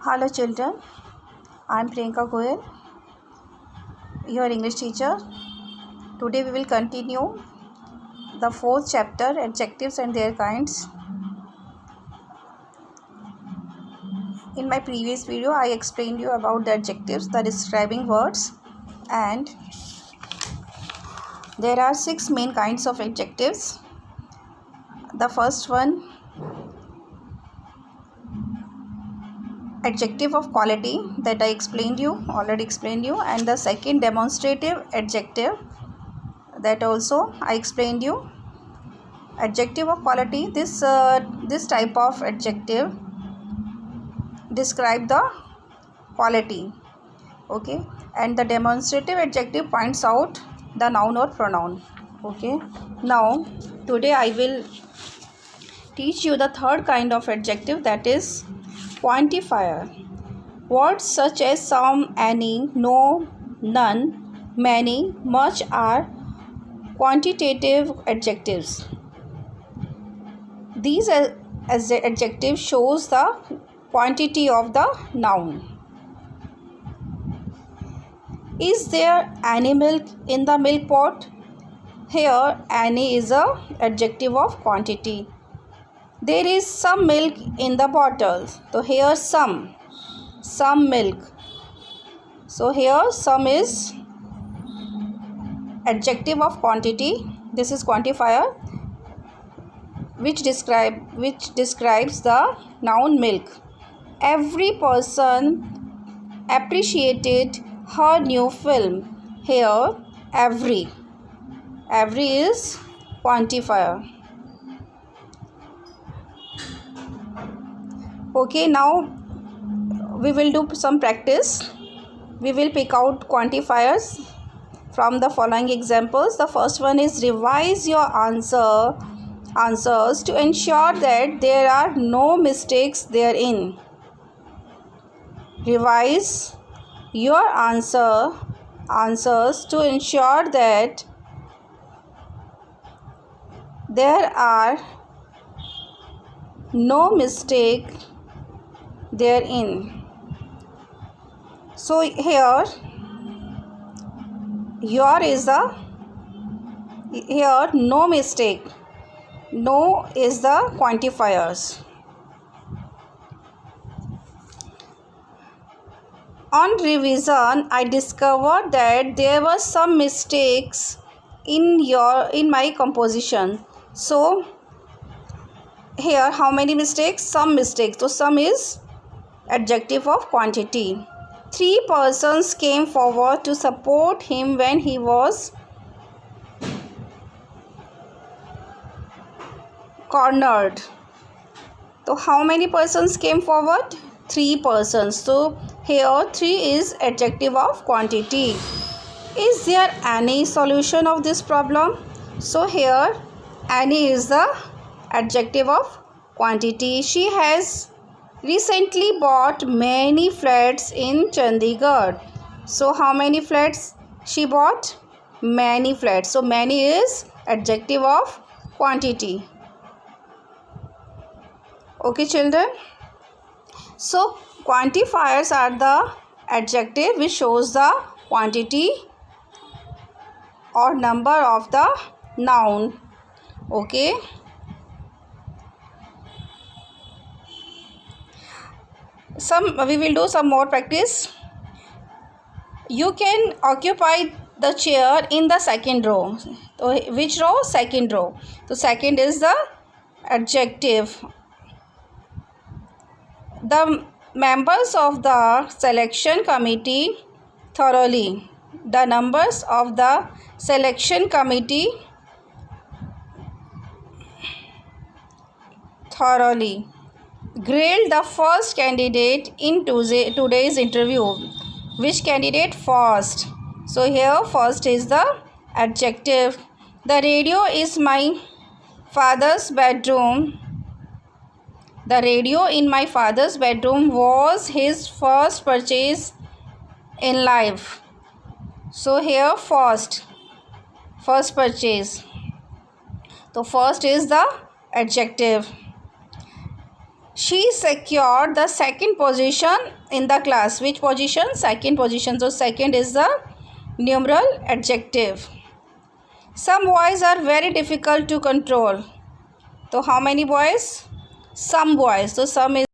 Hello children, I am Priyanka Goyal, your English teacher. Today we will continue the fourth chapter, adjectives and their kinds. In my previous video I explained you about the adjectives, the describing words, and there are 6 main kinds of adjectives. The first one, adjective of quality, that I already explained you, and the second, demonstrative adjective, that also I explained you. Adjective of quality, this type of adjective describe the quality, okay, and the demonstrative adjective points out the noun or pronoun, okay. Now today I will teach you the third kind of adjective, that is quantifier. Words such as some, any, no, none, many, much are quantitative adjectives. These as the adjective shows the quantity of the noun. Is there any milk in the milk pot? Here any is a adjective of quantity. There is some milk in the bottle. So here some milk. So here some is adjective of quantity. This is quantifier which describes the noun milk. Every person appreciated her new film. Here every is quantifier. Okay, now we will do some practice. We will pick out quantifiers from the following examples. The first one is revise your answers to ensure that there are no mistakes therein. Revise your answers to ensure that there are no mistake therein. So here no mistake. No is the quantifiers. On revision, I discovered that there were some mistakes in my composition. So here how many mistakes? Some mistakes. So some is adjective of quantity. 3 persons came forward to support him when he was cornered. So how many persons came forward? 3 persons. So here 3 is adjective of quantity. Is there any solution of this problem? So here any is the adjective of quantity. She has recently bought many flats in Chandigarh. So how many flats she bought? Many flats. So many is adjective of quantity. Okay children, so quantifiers are the adjective which shows the quantity or number of the noun, okay. We will do some more practice. You can occupy the chair in the second row. So which row? Second row. So second is the adjective. The members of the selection committee thoroughly. The members of the selection committee thoroughly grilled the first candidate in today's interview. Which candidate? First. So here first is the adjective. The radio is my father's bedroom. The radio in my father's bedroom was his first purchase in life. So here first purchase. So first is the adjective. She secured the second position in the class. Which position? Second position. So second is the numeral adjective. Some boys are very difficult to control. So how many boys? Some boys. So some is